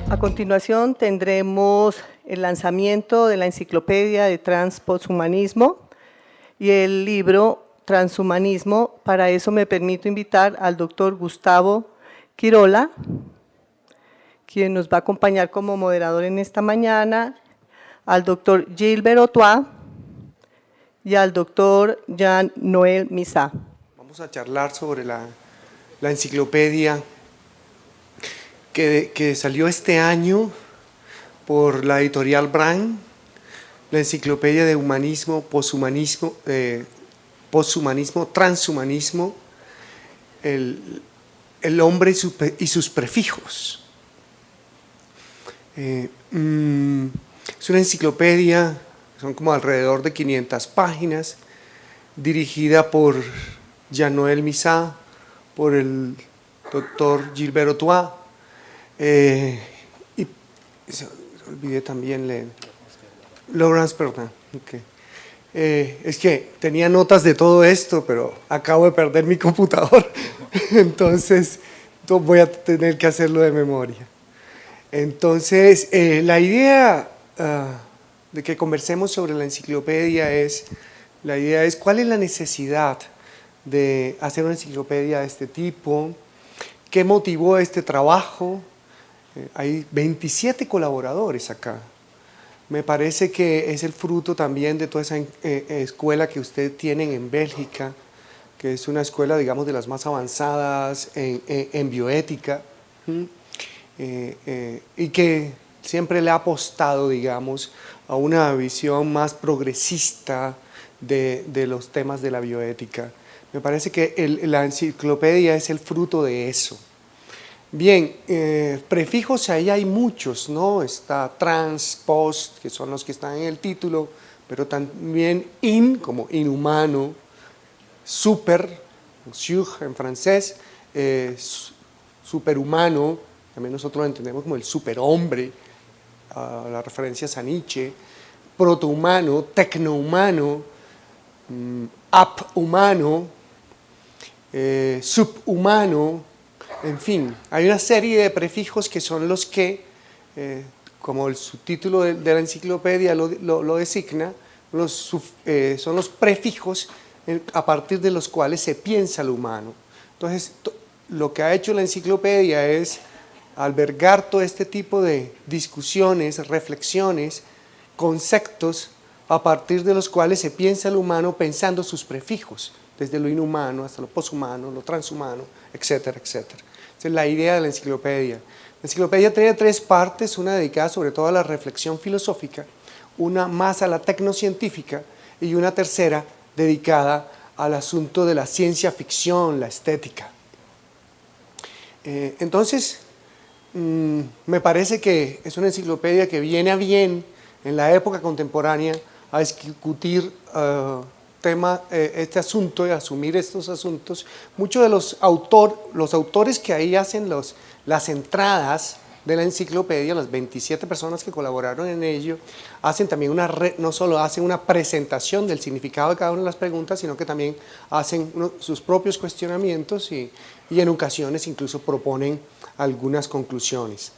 A continuación tendremos el lanzamiento de la enciclopedia de Transposhumanismo y el libro Transhumanismo. Para eso me permito invitar al doctor Gustavo Quirola, quien nos va a acompañar como moderador en esta mañana, al doctor Gilbert Otois y al doctor Jean-Noël Misa. Vamos a charlar sobre la enciclopedia que salió este año por la editorial Brand, la enciclopedia de humanismo, poshumanismo, transhumanismo, el hombre y sus prefijos. Es una enciclopedia, son como alrededor de 500 páginas, dirigida por Jean-Noël Misa, por el doctor Gilbert Otois, y se olvidé también leer. Laurence Perrin. Okay. Es que tenía notas de todo esto, pero acabo de perder mi computador, entonces voy a tener que hacerlo de memoria. Entonces, la idea de que conversemos sobre la enciclopedia la idea es cuál es la necesidad de hacer una enciclopedia de este tipo, qué motivó este trabajo. Hay 27 colaboradores acá. Me parece que es el fruto también de toda esa escuela que ustedes tienen en Bélgica, que es una escuela, digamos, de las más avanzadas en bioética, y que siempre le ha apostado, digamos, a una visión más progresista de los temas de la bioética. Me parece que la enciclopedia es el fruto de eso. Bien, prefijos ahí hay muchos, ¿no? Está trans, post, que son los que están en el título, pero también in, como inhumano, super, sur en francés, superhumano, también nosotros lo entendemos como el superhombre, la referencia a Nietzsche, protohumano, tecnohumano, aphumano, subhumano. En fin, hay una serie de prefijos que son los que, como el subtítulo de la enciclopedia lo designa, son los prefijos a partir de los cuales se piensa lo humano. Entonces, lo que ha hecho la enciclopedia es albergar todo este tipo de discusiones, reflexiones, conceptos a partir de los cuales se piensa lo humano pensando sus prefijos, desde lo inhumano hasta lo poshumano, lo transhumano, etcétera, etcétera. Esa es la idea de la enciclopedia. La enciclopedia tiene 3 partes, una dedicada sobre todo a la reflexión filosófica, una más a la tecnocientífica y una tercera dedicada al asunto de la ciencia ficción, la estética. Entonces, me parece que es una enciclopedia que viene a bien en la época contemporánea a discutir este asunto y asumir estos asuntos. Muchos de los autores que ahí hacen las entradas de la enciclopedia, las 27 personas que colaboraron en ello, hacen también no solo hacen una presentación del significado de cada una de las preguntas, sino que también hacen sus propios cuestionamientos y en ocasiones incluso proponen algunas conclusiones.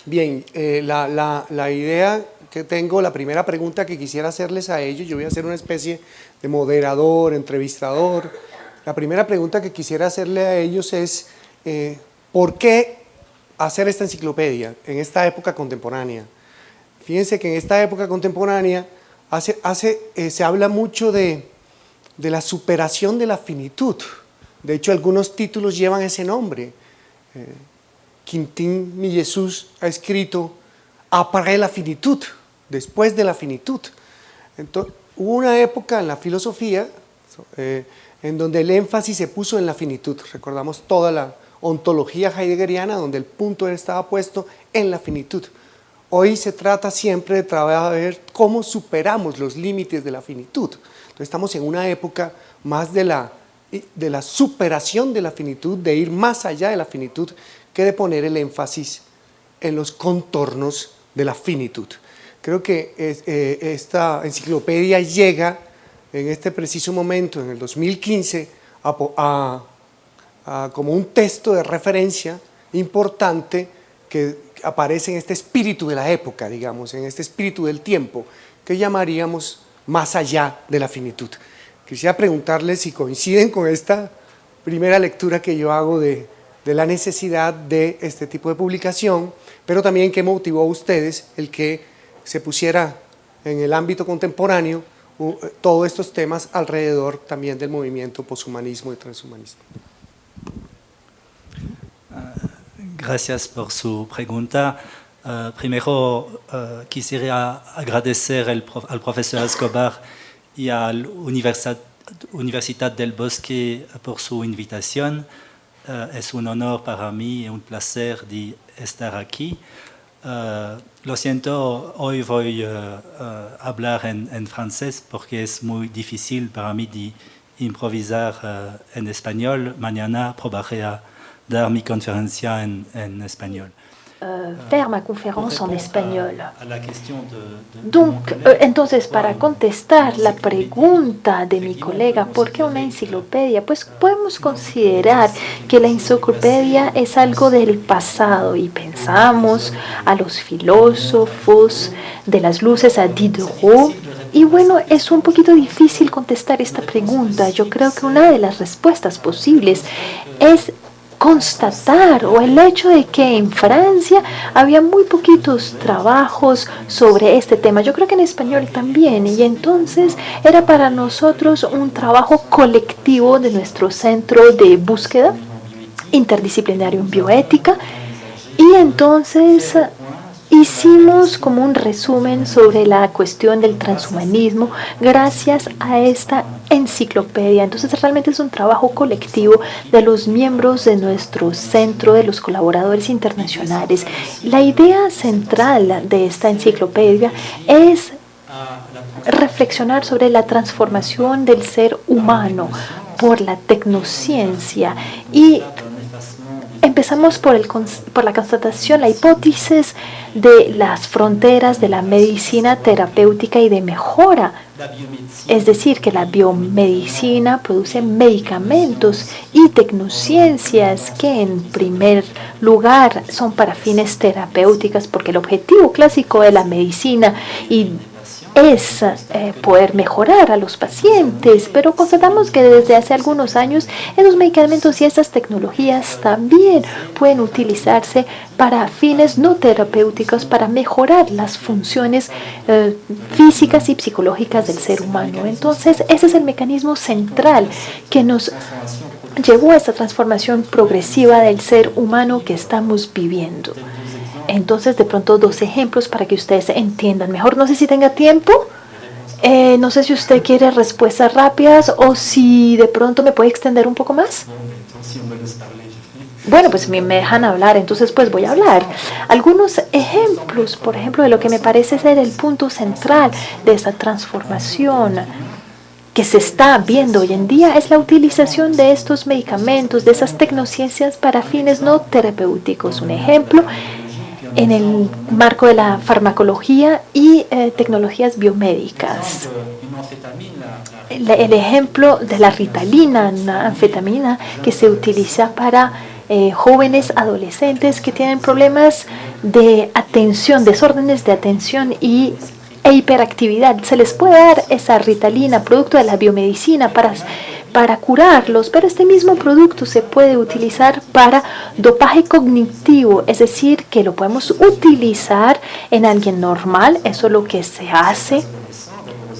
Bien, la idea que tengo, la primera pregunta que quisiera hacerles a ellos, yo voy a hacer una especie de moderador, entrevistador. La primera pregunta que quisiera hacerle a ellos es, ¿por qué hacer esta enciclopedia en esta época contemporánea? Fíjense que en esta época contemporánea se habla mucho de la superación de la finitud. De hecho, algunos títulos llevan ese nombre. Quintín Millesús ha escrito après la finitud, después de la finitud. Entonces, hubo una época en la filosofía en donde el énfasis se puso en la finitud. Recordamos toda la ontología heideggeriana donde el punto estaba puesto en la finitud. Hoy se trata siempre de trabajar a ver cómo superamos los límites de la finitud. Entonces estamos en una época más de la superación de la finitud, de ir más allá de la finitud, que de poner el énfasis en los contornos de la finitud. Creo que esta enciclopedia llega en este preciso momento, en el 2015, como un texto de referencia importante que aparece en este espíritu de la época, digamos, en este espíritu del tiempo, que llamaríamos más allá de la finitud. Quisiera preguntarles si coinciden con esta primera lectura que yo hago de la necesidad de este tipo de publicación, pero también qué motivó a ustedes el que se pusiera en el ámbito contemporáneo todos estos temas alrededor también del movimiento poshumanismo y transhumanismo. Gracias por su pregunta. Primero, quisiera agradecer al profesor Escobar y a la Universidad del Bosque por su invitación. Es un honor para mí y un placer de estar aquí. Lo siento, hoy voy a hablar en francés porque es muy difícil para mí de improvisar en español. Mañana probaré a dar mi conferencia en español. Faire ma conférence en español. A la cuestión Donc, entonces, para contestar la pregunta de mi colega, ¿por qué una enciclopedia? Pues podemos considerar que la enciclopedia es algo del pasado y pensamos a los filósofos de las luces, a Diderot. Y bueno, es un poquito difícil contestar esta pregunta. Yo creo que una de las respuestas posibles es constatar o el hecho de que en Francia había muy poquitos trabajos sobre este tema. Yo creo que en español también, y entonces era para nosotros un trabajo colectivo de nuestro centro de búsqueda interdisciplinario en bioética, y entonces hicimos como un resumen sobre la cuestión del transhumanismo gracias a esta enciclopedia. Entonces realmente es un trabajo colectivo de los miembros de nuestro centro, de los colaboradores internacionales. La idea central de esta enciclopedia es reflexionar sobre la transformación del ser humano por la tecnociencia, y empezamos por la constatación, la hipótesis de las fronteras de la medicina terapéutica y de mejora. Es decir, que la biomedicina produce medicamentos y tecnociencias que en primer lugar son para fines terapéuticos, porque el objetivo clásico de la medicina es poder mejorar a los pacientes, pero constatamos que desde hace algunos años esos medicamentos y estas tecnologías también pueden utilizarse para fines no terapéuticos, para mejorar las funciones físicas y psicológicas del ser humano. Entonces, ese es el mecanismo central que nos llevó a esta transformación progresiva del ser humano que estamos viviendo. Entonces, de pronto, 2 ejemplos para que ustedes entiendan mejor. No sé si tenga tiempo, no sé si usted quiere respuestas rápidas o si de pronto me puede extender un poco más. Bueno, pues me dejan hablar, entonces pues voy a hablar. Algunos ejemplos, por ejemplo, de lo que me parece ser el punto central de esta transformación que se está viendo hoy en día es la utilización de estos medicamentos, de esas tecnociencias para fines no terapéuticos. Un ejemplo, en el marco de la farmacología y tecnologías biomédicas. El ejemplo de la Ritalina, una anfetamina que se utiliza para jóvenes adolescentes que tienen problemas de atención, desórdenes de atención e hiperactividad. Se les puede dar esa Ritalina, producto de la biomedicina, para curarlos, pero este mismo producto se puede utilizar para dopaje cognitivo, es decir, que lo podemos utilizar en alguien normal. Eso es lo que se hace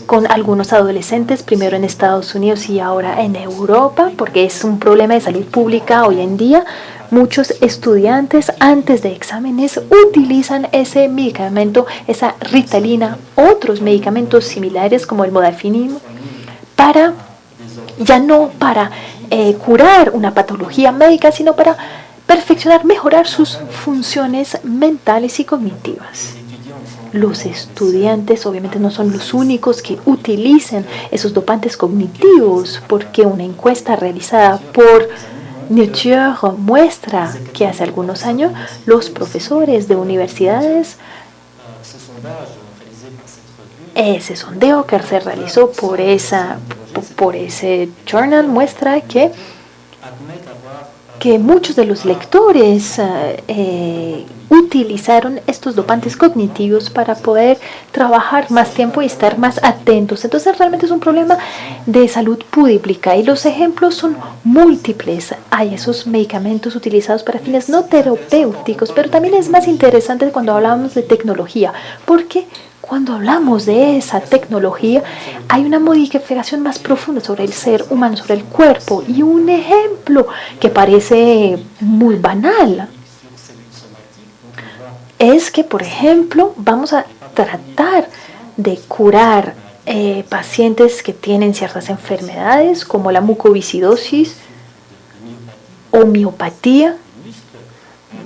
con algunos adolescentes, primero en Estados Unidos y ahora en Europa, porque es un problema de salud pública hoy en día. Muchos estudiantes antes de exámenes utilizan ese medicamento, esa Ritalina, otros medicamentos similares como el modafinil, ya no para curar una patología médica, sino para perfeccionar, mejorar sus funciones mentales y cognitivas. Los estudiantes obviamente no son los únicos que utilizan esos dopantes cognitivos, porque una encuesta realizada por Nature muestra que hace algunos años los profesores de universidades, ese sondeo que se realizó por ese journal muestra que que muchos de los lectores utilizaron estos dopantes cognitivos para poder trabajar más tiempo y estar más atentos. Entonces realmente es un problema de salud pública y los ejemplos son múltiples. Hay esos medicamentos utilizados para fines no terapéuticos, pero también es más interesante cuando hablamos de tecnología, porque cuando hablamos de esa tecnología, hay una modificación más profunda sobre el ser humano, sobre el cuerpo. Y un ejemplo que parece muy banal es que, por ejemplo, vamos a tratar de curar pacientes que tienen ciertas enfermedades como la mucoviscidosis o miopatía,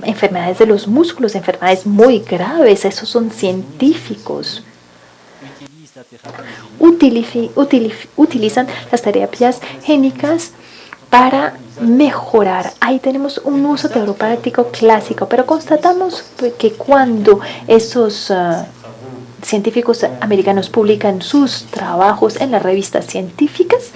enfermedades de los músculos, enfermedades muy graves. Esos son científicos. Utilizan las terapias génicas para mejorar. Ahí tenemos un uso terapéutico clásico, pero constatamos que cuando esos científicos americanos publican sus trabajos en las revistas científicas,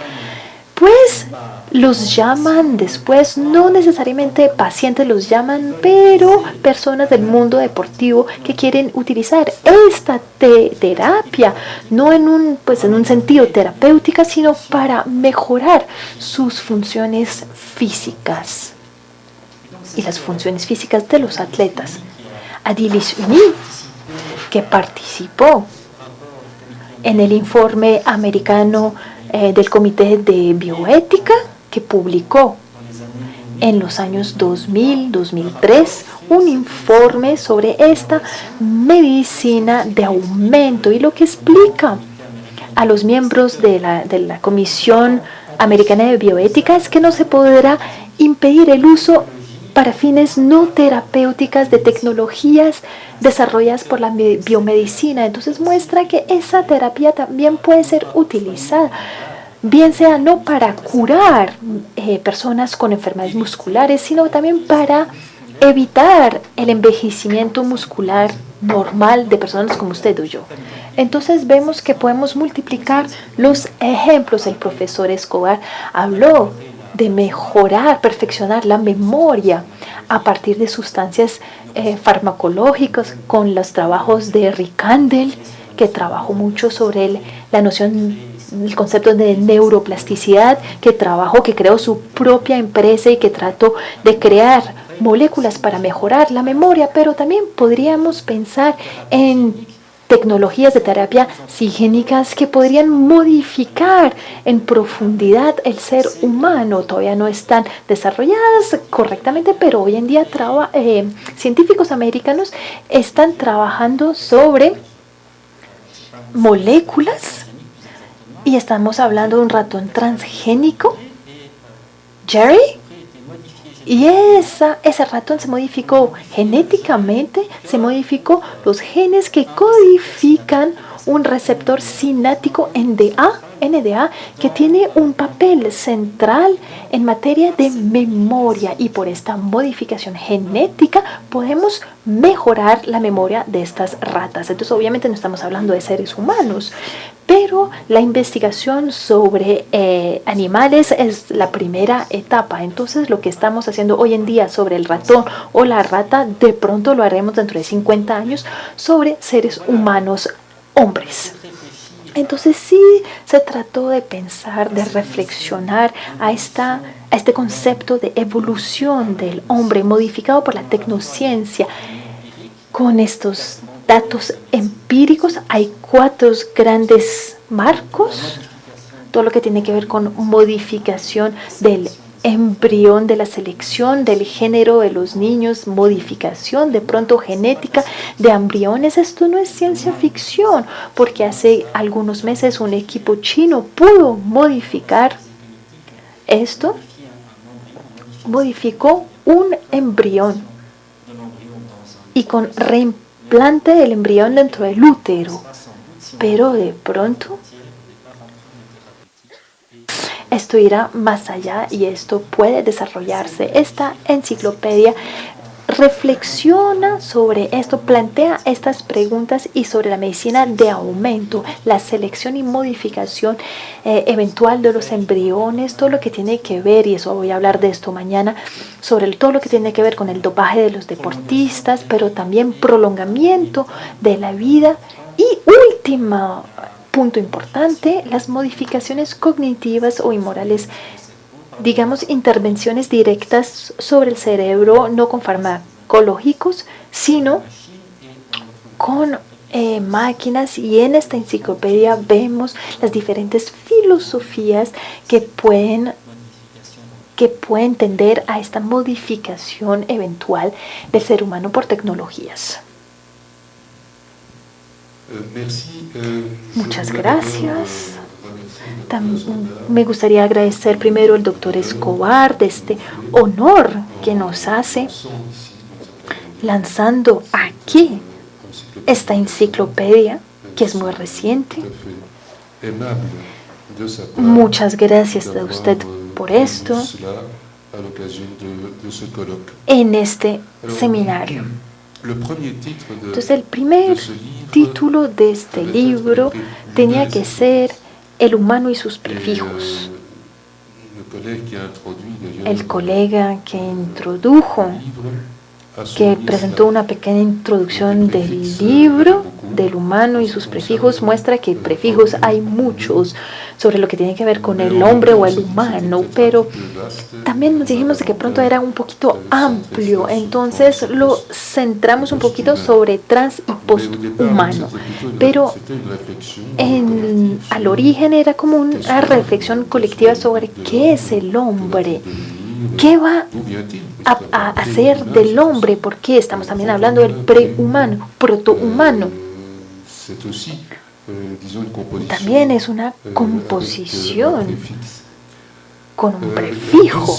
pues los llaman después, no necesariamente pacientes los llaman, pero personas del mundo deportivo que quieren utilizar esta terapia, no en un sentido terapéutica, sino para mejorar sus funciones físicas y las funciones físicas de los atletas. Adilis Uni, que participó en el informe americano del Comité de Bioética, que publicó en los años 2000-2003 un informe sobre esta medicina de aumento, y lo que explica a los miembros de la Comisión Americana de Bioética es que no se podrá impedir el uso para fines no terapéuticas de tecnologías desarrolladas por la biomedicina. Entonces muestra que esa terapia también puede ser utilizada, bien sea no para curar personas con enfermedades musculares, sino también para evitar el envejecimiento muscular normal de personas como usted o yo. Entonces vemos que podemos multiplicar los ejemplos. El profesor Escobar habló de mejorar, perfeccionar la memoria a partir de sustancias farmacológicas, con los trabajos de Rick Kandel, que trabajó mucho sobre la noción, el concepto de neuroplasticidad, que creó su propia empresa y que trató de crear moléculas para mejorar la memoria. Pero también podríamos pensar en tecnologías de terapia sigénicas que podrían modificar en profundidad el ser humano. Todavía no están desarrolladas correctamente, pero hoy en día científicos americanos están trabajando sobre moléculas, y estamos hablando de un ratón transgénico, Jerry, y ese ratón se modificó genéticamente, se modificó los genes que codifican un receptor sináptico NDA, que tiene un papel central en materia de memoria, y por esta modificación genética podemos mejorar la memoria de estas ratas. Entonces obviamente no estamos hablando de seres humanos, pero la investigación sobre animales es la primera etapa. Entonces lo que estamos haciendo hoy en día sobre el ratón o la rata, de pronto lo haremos dentro de 50 años sobre seres humanos, hombres. Entonces sí se trató de pensar, de reflexionar a este concepto de evolución del hombre modificado por la tecnociencia. Con estos datos empíricos hay 4 grandes marcos: todo lo que tiene que ver con modificación del embrión, de la selección del género de los niños, modificación de pronto genética de embriones. Esto no es ciencia ficción, porque hace algunos meses un equipo chino pudo modificar esto, modificó un embrión, y con reimplante del embrión dentro del útero. Pero de pronto esto irá más allá y esto puede desarrollarse. Esta enciclopedia reflexiona sobre esto, plantea estas preguntas y sobre la medicina de aumento, la selección y modificación eventual de los embriones, todo lo que tiene que ver, y eso voy a hablar de esto mañana, sobre todo lo que tiene que ver con el dopaje de los deportistas, pero también prolongamiento de la vida y último punto importante, las modificaciones cognitivas o inmorales, digamos, intervenciones directas sobre el cerebro, no con farmacológicos, sino con máquinas. Y en esta enciclopedia vemos las diferentes filosofías que pueden tender a esta modificación eventual del ser humano por tecnologías. Muchas gracias. Me gustaría agradecer primero al doctor Escobar de este honor que nos hace lanzando aquí esta enciclopedia que es muy reciente. Muchas gracias a usted por esto en este seminario. Entonces el primer título de este libro tenía que ser El humano y sus prefijos. El colega que introdujo, que presentó una pequeña introducción del libro del humano y sus prefijos, muestra que prefijos hay muchos sobre lo que tiene que ver con el hombre o el humano, pero también nos dijimos que pronto era un poquito amplio, entonces lo centramos un poquito sobre trans y posthumano, pero al origen era como una reflexión colectiva sobre qué es el hombre, qué va a hacer del hombre, porque estamos también hablando del prehumano, protohumano. También es una composición con un prefijo.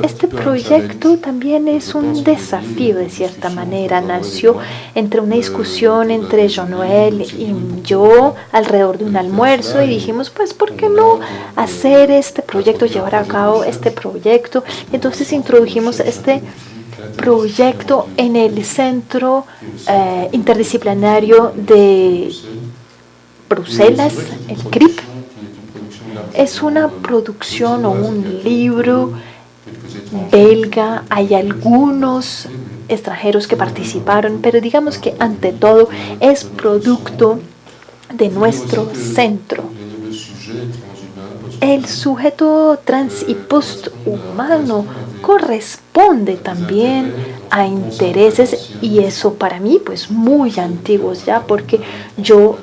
Este proyecto también es un desafío de cierta manera. Nació entre una discusión entre Jean-Noël y yo alrededor de un almuerzo y dijimos, pues, ¿por qué no hacer este proyecto, llevar a cabo este proyecto? Entonces introdujimos este proyecto en el Centro Interdisciplinario de Bruselas, el CRIP. Es una producción o un libro belga, hay algunos extranjeros que participaron, pero digamos que ante todo es producto de nuestro centro. El sujeto trans y posthumano corresponde también a intereses, y eso para mí pues muy antiguos ya, porque yo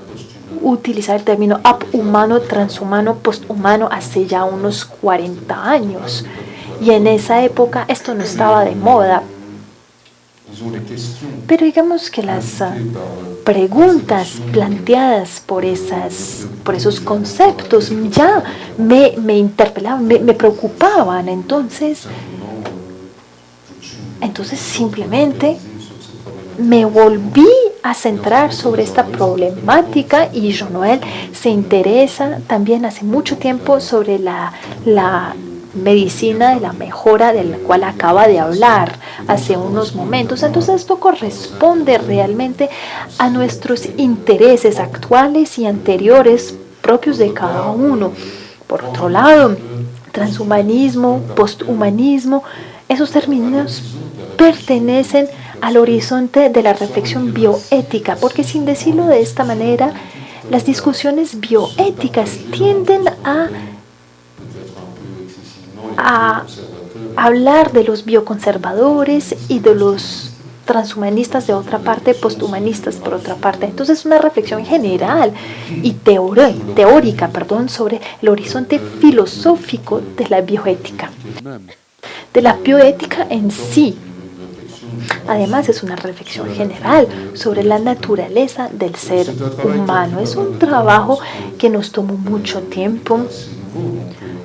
utilizaba el término abhumano, transhumano, posthumano hace ya unos 40 años, y en esa época esto no estaba de moda. Pero digamos que las preguntas planteadas por esos conceptos ya me interpelaban, me preocupaban. Entonces simplemente me volví a centrar sobre esta problemática, y Jean-Noël se interesa también hace mucho tiempo sobre la medicina de la mejora, de la cual acaba de hablar hace unos momentos. Entonces esto corresponde realmente a nuestros intereses actuales y anteriores propios de cada uno. Por otro lado, transhumanismo, posthumanismo, esos términos pertenecen al horizonte de la reflexión bioética, porque sin decirlo de esta manera, las discusiones bioéticas tienden a hablar de los bioconservadores y de los transhumanistas de otra parte, posthumanistas por otra parte. Entonces una reflexión general y teórica sobre el horizonte filosófico de la bioética, de la bioética en sí. Además es una reflexión general sobre la naturaleza del ser humano. Es un trabajo que nos tomó mucho tiempo,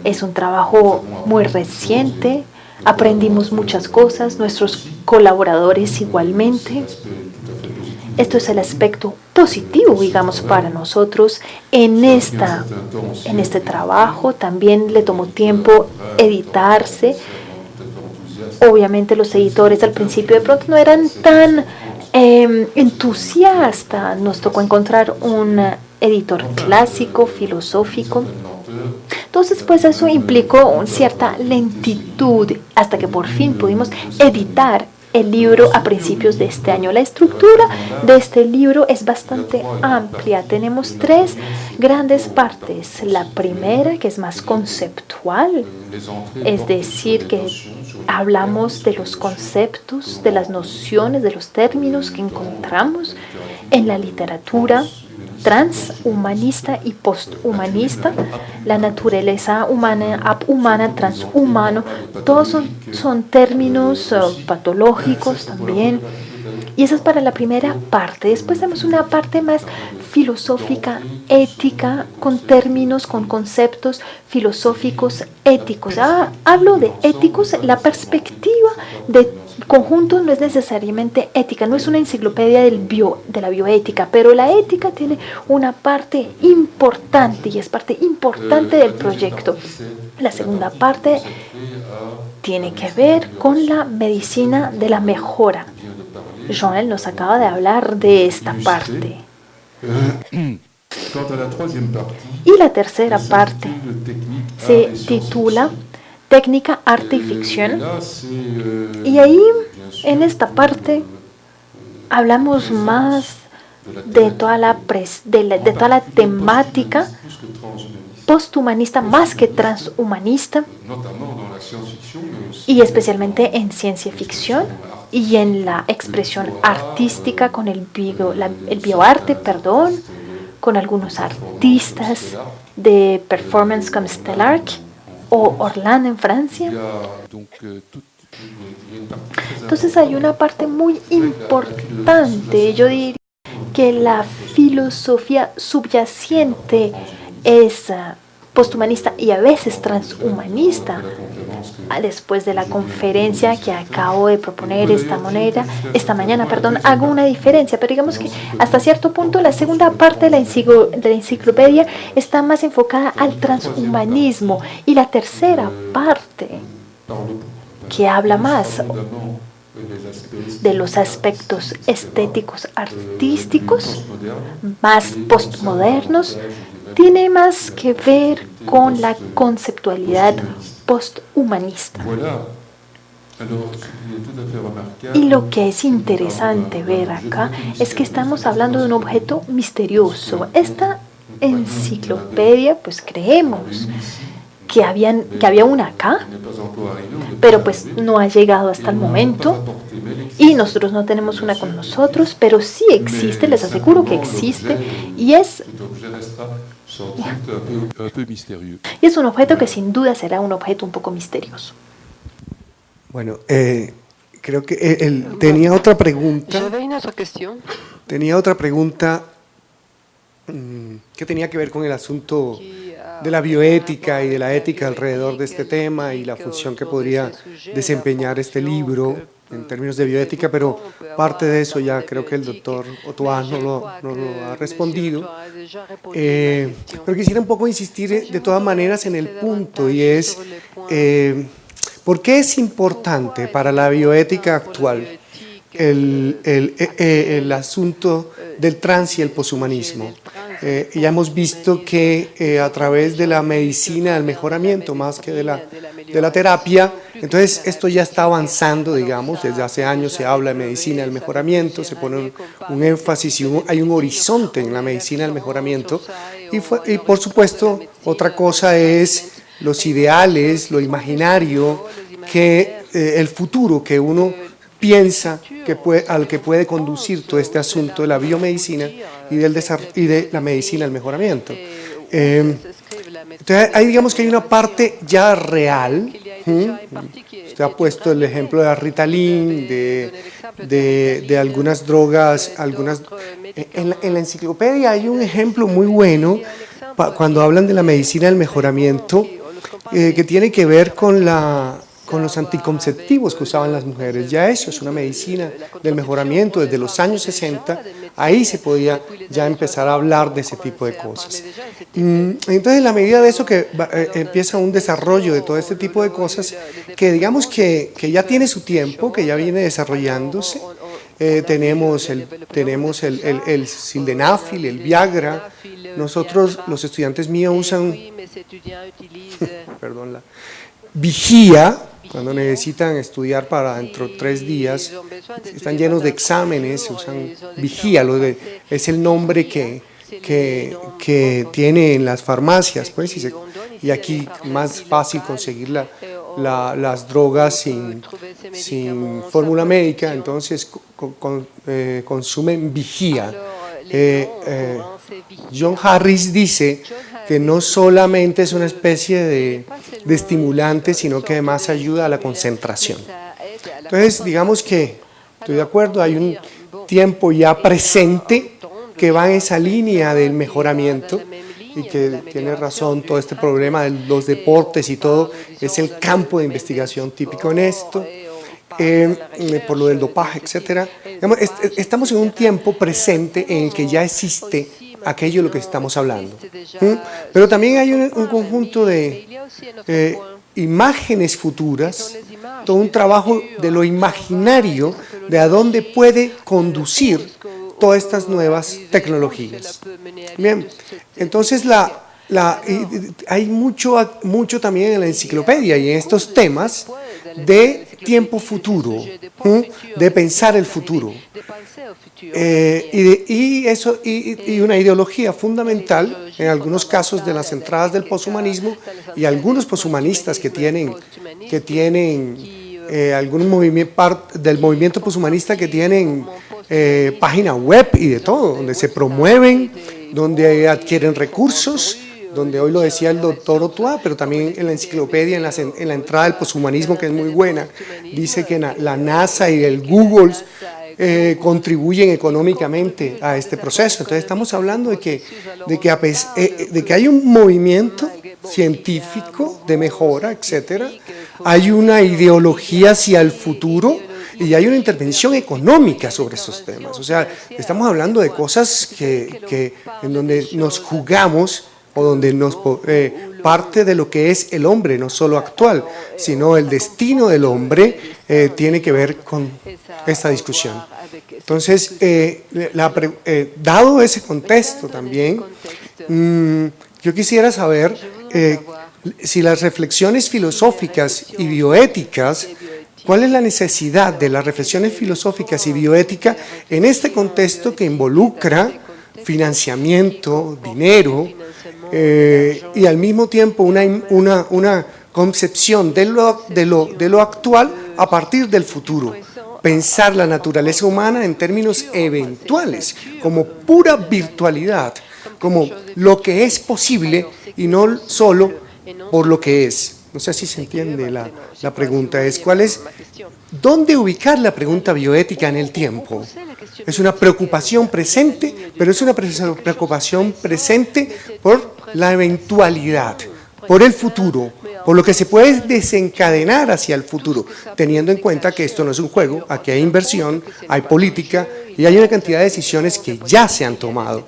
es un trabajo muy reciente, aprendimos muchas cosas, nuestros colaboradores igualmente. Esto es el aspecto positivo, digamos, para nosotros en este trabajo. También le tomó tiempo editarse. Obviamente los editores al principio de pronto no eran tan entusiastas. Nos tocó encontrar un editor clásico, filosófico. Entonces, pues eso implicó cierta lentitud hasta que por fin pudimos editar el libro a principios de este año. La estructura de este libro es bastante amplia. Tenemos 3 grandes partes. La primera, que es más conceptual, es decir, que hablamos de los conceptos, de las nociones, de los términos que encontramos en la literatura transhumanista y posthumanista, la naturaleza humana, abhumana, transhumano, todos son términos patológicos también. Y eso es para la primera parte. Después tenemos una parte más filosófica, ética, con términos, con conceptos filosóficos, éticos. Hablo de éticos, la perspectiva de conjuntos no es necesariamente ética, no es una enciclopedia de la bioética, pero la ética tiene una parte importante y es parte importante del proyecto. La segunda parte tiene que ver con la medicina de la mejora. Joël nos acaba de hablar de esta parte. Y la tercera parte se titula Técnica, Arte y Ficción. Y ahí, en esta parte, hablamos más de toda la temática posthumanista más que transhumanista, y especialmente en ciencia ficción y en la expresión artística con el bioarte, con algunos artistas de performance como Stellark o Orlan en Francia. Entonces hay una parte muy importante, yo diría que la filosofía subyacente es posthumanista y a veces transhumanista. Después de la conferencia que acabo de proponer esta mañana, hago una diferencia, pero digamos que hasta cierto punto la segunda parte de la enciclopedia está más enfocada al transhumanismo y la tercera parte, que habla más de los aspectos estéticos, artísticos, más postmodernos, tiene más que ver con la conceptualidad posthumanista. Y lo que es interesante ver acá es que estamos hablando de un objeto misterioso. Esta enciclopedia, pues creemos que había una acá, pero pues no ha llegado hasta el momento y nosotros no tenemos una con nosotros, pero sí existe, les aseguro que existe, y es un objeto que sin duda será un objeto un poco misterioso. Bueno, creo que él tenía otra pregunta. Tenía otra pregunta que tenía que ver con el asunto de la bioética y de la ética alrededor de este tema y la función que podría desempeñar este libro en términos de bioética, pero parte de eso ya creo que el doctor Otoa no lo ha respondido. Pero quisiera un poco insistir de todas maneras en el punto, y es ¿por qué es importante para la bioética actual el asunto del trans y el poshumanismo? Ya hemos visto que a través de la medicina del mejoramiento, más que de la terapia, entonces esto ya está avanzando, digamos, desde hace años se habla de medicina del mejoramiento, se pone un énfasis y hay un horizonte en la medicina del mejoramiento, y por supuesto otra cosa es los ideales, lo imaginario, el futuro que uno piensa al que puede conducir todo este asunto de la biomedicina y de la medicina del mejoramiento. Entonces, ahí digamos que hay una parte ya real. Usted ha puesto el ejemplo de la Ritalin, de algunas drogas. En la enciclopedia hay un ejemplo muy bueno cuando hablan de la medicina del mejoramiento, que tiene que ver con con los anticonceptivos que usaban las mujeres. Ya eso es una medicina del mejoramiento desde los años 60. Ahí se podía ya empezar a hablar de ese tipo de cosas. Entonces, en la medida de eso que empieza un desarrollo de todo este tipo de cosas, que digamos que ya tiene su tiempo, que ya viene desarrollándose. Tenemos el sildenafil, el Viagra. Nosotros, los estudiantes míos usan perdón, la vigía, cuando necesitan estudiar para dentro de 3 días, están llenos de exámenes, usan vigía, es el nombre que tiene en las farmacias, pues, y aquí más fácil conseguir las drogas sin fórmula médica, entonces consumen vigía. John Harris dice que no solamente es una especie de estimulante, sino que además ayuda a la concentración. Entonces, digamos que estoy de acuerdo, hay un tiempo ya presente que va en esa línea del mejoramiento y que tiene razón, todo este problema de los deportes y todo es el campo de investigación típico en esto. Por lo del dopaje, etcétera. Estamos en un tiempo presente en el que ya existe aquello de lo que estamos hablando. Pero también hay un conjunto de imágenes futuras, todo un trabajo de lo imaginario, de a dónde puede conducir todas estas nuevas tecnologías. Bien, entonces hay mucho también en la enciclopedia y en estos temas de tiempo futuro, de pensar el futuro, y una ideología fundamental en algunos casos de las entradas del poshumanismo y algunos poshumanistas que tienen algún movimiento del movimiento poshumanista que tienen página web y de todo, donde se promueven, donde adquieren recursos, donde hoy lo decía el doctor Otuá, pero también en la enciclopedia, en la entrada del poshumanismo, que es muy buena, dice que la NASA y el Google contribuyen económicamente a este proceso. Entonces estamos hablando de que hay un movimiento científico de mejora, etcétera, hay una ideología hacia el futuro y hay una intervención económica sobre estos temas. O sea, estamos hablando de cosas en donde nos jugamos o donde parte de lo que es el hombre, no solo actual, sino el destino del hombre, tiene que ver con esta discusión. Entonces, dado ese contexto también, yo quisiera saber si las reflexiones filosóficas y bioéticas, ¿cuál es la necesidad de las reflexiones filosóficas y bioéticas en este contexto que involucra financiamiento, dinero, y al mismo tiempo una concepción de lo actual a partir del futuro? Pensar la naturaleza humana en términos eventuales, como pura virtualidad, como lo que es posible y no solo por lo que es. No sé si se entiende la pregunta. ¿Dónde ubicar la pregunta bioética en el tiempo? Es una preocupación presente, pero es una preocupación presente por la eventualidad, por el futuro, por lo que se puede desencadenar hacia el futuro, teniendo en cuenta que esto no es un juego, aquí hay inversión, hay política y hay una cantidad de decisiones que ya se han tomado.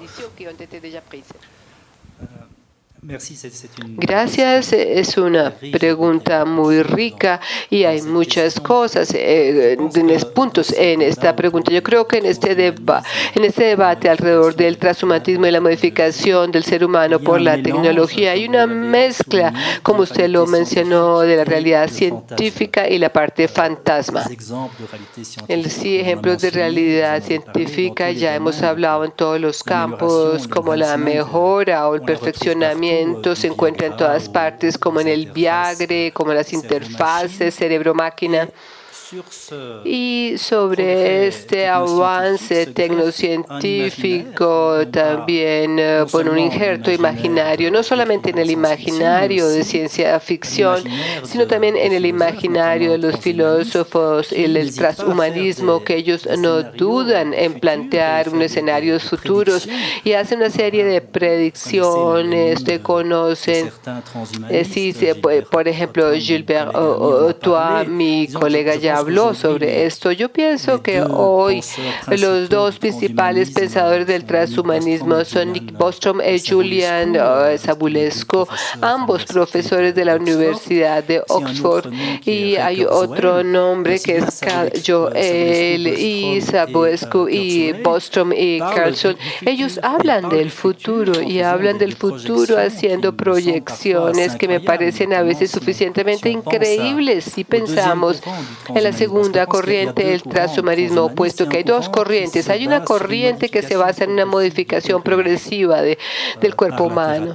Gracias, es una pregunta muy rica y hay muchas cosas, puntos en esta pregunta. Yo creo que en este debate alrededor del transhumanismo y la modificación del ser humano por la tecnología hay una mezcla, como usted lo mencionó, de la realidad científica y la parte fantasma. Sí, ejemplos de realidad científica ya hemos hablado en todos los campos, como la mejora o el perfeccionamiento se encuentra en todas partes, como en el Viagre, como las interfaces cerebro-máquina. Y sobre este avance tecnocientífico también pone un injerto imaginario, no solamente en el imaginario de ciencia ficción, sino también en el imaginario de los filósofos, el transhumanismo, que ellos no dudan en plantear unos escenarios futuros y hacen una serie de predicciones. Usted conocen, por ejemplo, Gilbert Otois, mi colega, ya habló sobre esto. Yo pienso que hoy los dos principales pensadores del transhumanismo son Nick Bostrom y Julian Savulescu, ambos profesores de la Universidad de Oxford, y hay otro nombre que es Joel y Savulescu y Bostrom y Carlson. Ellos hablan del futuro y hablan del futuro haciendo proyecciones que me parecen a veces suficientemente increíbles si pensamos en la segunda corriente del transhumanismo, puesto que hay dos corrientes. Hay una corriente que se basa en una modificación progresiva del cuerpo humano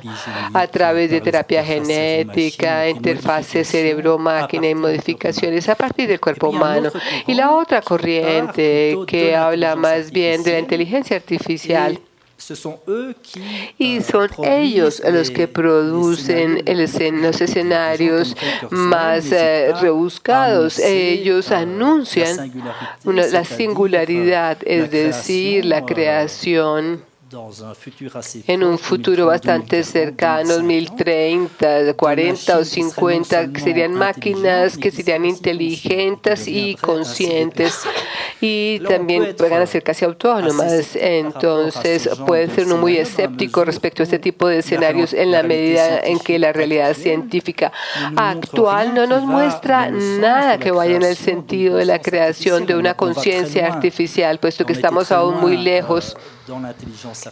a través de terapia genética, interfaces cerebro-máquina y modificaciones a partir del cuerpo humano. Y la otra corriente que habla más bien de la inteligencia artificial. Y son ellos los que producen los escenarios más rebuscados. Ellos anuncian la singularidad, es decir, la creación en un futuro bastante cercano, 2030, 40 o 50, que serían máquinas que serían inteligentes y conscientes y también van a ser casi autónomas. Entonces puede ser uno muy escéptico respecto a este tipo de escenarios en la medida en que la realidad científica actual no nos muestra nada que vaya en el sentido de la creación de una conciencia artificial, puesto que estamos aún muy lejos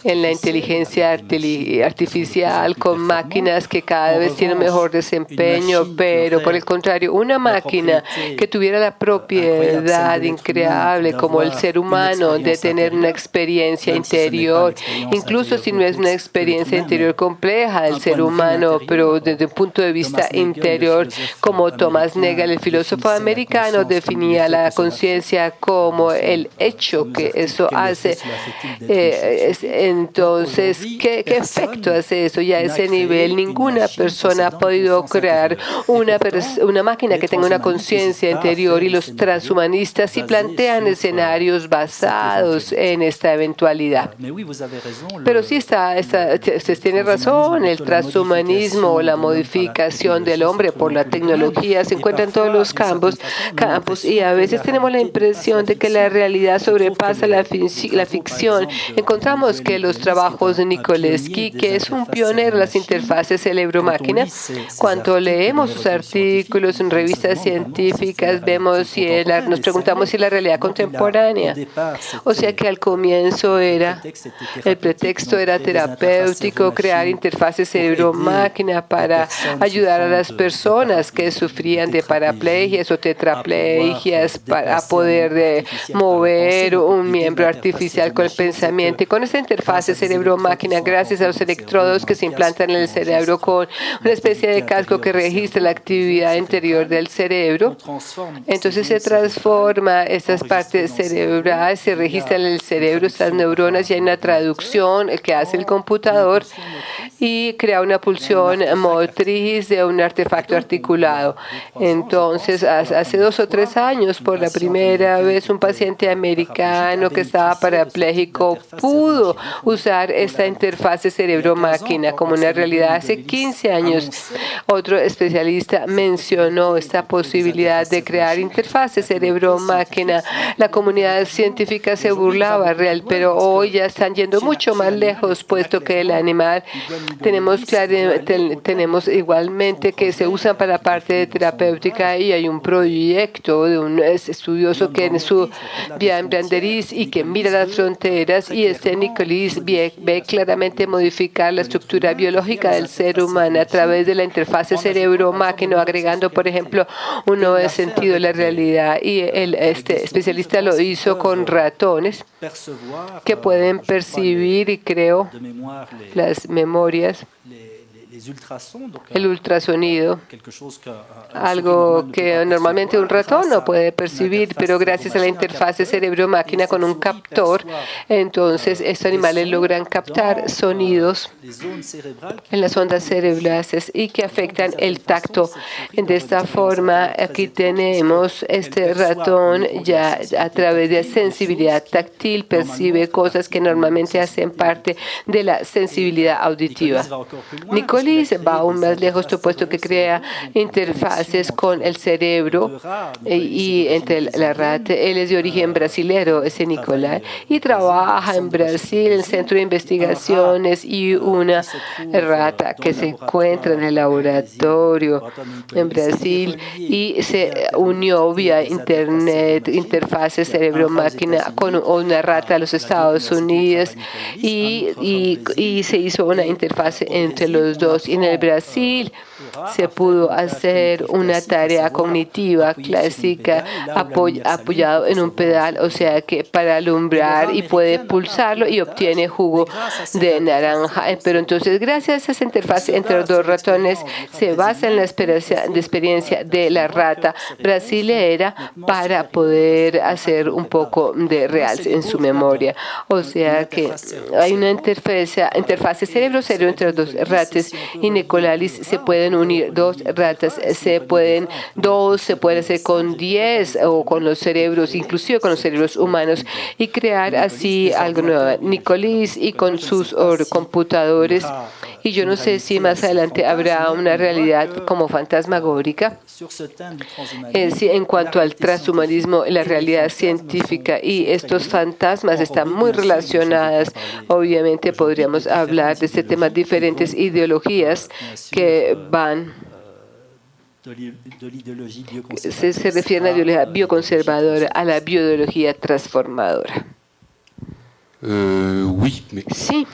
en la inteligencia artificial con máquinas que cada vez tienen mejor desempeño, pero por el contrario, una máquina que tuviera la propiedad increíble como el ser humano de tener una experiencia interior, incluso si no es una experiencia interior compleja del ser humano, pero desde un punto de vista interior, como Thomas Nagel, el filósofo americano, definía la conciencia como el hecho que eso hace. Entonces, ¿qué efecto hace eso? Ya a ese nivel, ninguna persona ha podido crear una máquina que tenga una conciencia interior, y los transhumanistas sí plantean escenarios basados en esta eventualidad. Pero sí usted tiene razón, el transhumanismo o la modificación del hombre por la tecnología se encuentra en todos los campos, y a veces tenemos la impresión de que la realidad sobrepasa la ficción. Encontramos que los trabajos de Nikolsky, que es un pionero en las interfaces cerebro-máquina, cuando leemos sus artículos en revistas científicas, nos preguntamos si la realidad contemporánea. O sea que al comienzo el pretexto era terapéutico, crear interfaces cerebro-máquina para ayudar a las personas que sufrían de paraplegias o tetraplegias para poder mover un miembro artificial con el pensamiento. Y con esta interfase cerebro-máquina, gracias a los electrodos que se implantan en el cerebro con una especie de casco que registra la actividad interior del cerebro, entonces se transforma estas partes cerebrales, se registran en el cerebro estas neuronas y hay una traducción que hace el computador y crea una pulsión motriz de un artefacto articulado. Entonces, hace 2 o 3 años, por la primera vez, un paciente americano que estaba parapléjico pudo usar esta interfase cerebro-máquina como una realidad. Hace 15 años, otro especialista mencionó esta posibilidad de crear interfaces cerebro-máquina. La comunidad científica se burlaba pero hoy ya están yendo mucho más lejos, puesto que el animal tenemos igualmente que se usan para la parte de terapéutica, y hay un proyecto de un estudioso que en su Bien Branderis y que mira las fronteras, y Nichols ve claramente modificar la estructura biológica del ser humano a través de la interfase cerebro-máquina, agregando, por ejemplo, un nuevo sentido de la realidad. Y este especialista lo hizo con ratones que pueden percibir, y creo, las memorias el ultrasonido, algo que normalmente un ratón no puede percibir, pero gracias a la interfaz cerebro-máquina con un captor, entonces estos animales logran captar sonidos en las ondas cerebrales y que afectan el tacto. De esta forma, aquí tenemos este ratón ya a través de sensibilidad táctil percibe cosas que normalmente hacen parte de la sensibilidad auditiva. Nicolis va aún más lejos, puesto que crea interfaces con el cerebro y entre la rata. Él es de origen brasilero, ese Nicolás, y trabaja en Brasil, en el Centro de Investigaciones, y una rata que se encuentra en el laboratorio en Brasil y se unió vía internet, interfaces cerebro-máquina, con una rata de los Estados Unidos y se hizo una interfaz entre los dos. Y en el Brasil se pudo hacer una tarea cognitiva clásica apoyado en un pedal, o sea que para alumbrar, y puede pulsarlo y obtiene jugo de naranja. Pero entonces, gracias a esa interfaz entre los dos ratones, se basa en la experiencia de la rata brasilera para poder hacer un poco de realce en su memoria. O sea que hay una interfaz cerebro-cerebro entre los dos ratas, y Nicolis se pueden unir dos ratas, se pueden hacer con 10 o con los cerebros, inclusive con los cerebros humanos, y crear así algo nuevo. Nicolis y con sus computadores, y yo no sé si más adelante habrá una realidad como fantasmagórica en cuanto al transhumanismo, la realidad científica y estos fantasmas están muy relacionadas. Obviamente podríamos hablar de este tema, diferentes ideologías que van se refieren a la ideología bioconservadora, a la bioideología transformadora. Sí.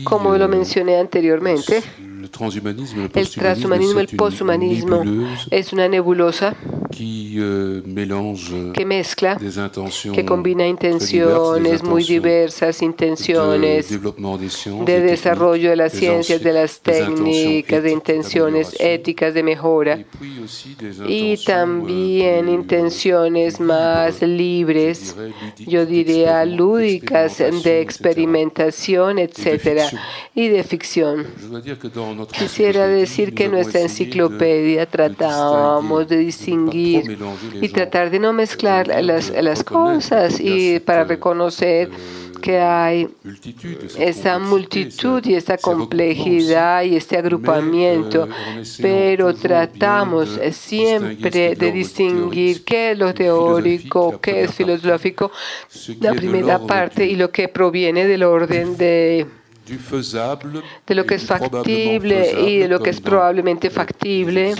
Como lo mencioné anteriormente, el transhumanismo, el poshumanismo es una nebulosa que mezcla, que combina intenciones muy diversas, intenciones de desarrollo de las ciencias, de las técnicas, de intenciones éticas de mejora, y también intenciones más libres, yo diría lúdicas, de experimentación, etcétera, y de ficción. Quisiera decir que en nuestra enciclopedia tratábamos de distinguir y tratar de no mezclar las cosas, y para reconocer que hay esa multitud y esta complejidad y este agrupamiento, pero tratamos siempre de distinguir qué es lo teórico, qué es filosófico, la primera parte, y lo que proviene del orden de lo que es factible y de lo que es probablemente factible,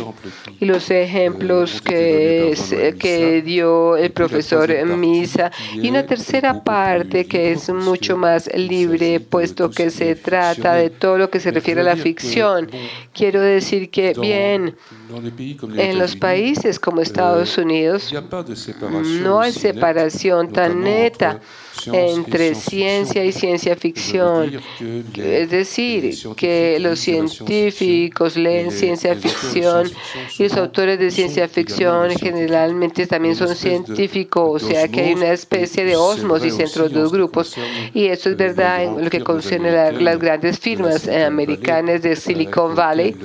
y los ejemplos que dio el profesor Misa, y una tercera parte que es mucho más libre, puesto que se trata de todo lo que se refiere a la ficción. Quiero decir que, bien, en los países como Estados Unidos no hay separación tan neta entre ciencia y ciencia ficción. Es decir, que los científicos leen ciencia ficción y los autores de ciencia ficción generalmente también son científicos, o sea que hay una especie de ósmosis entre los dos grupos, y eso es verdad en lo que concierne a las grandes firmas americanas de Silicon Valley,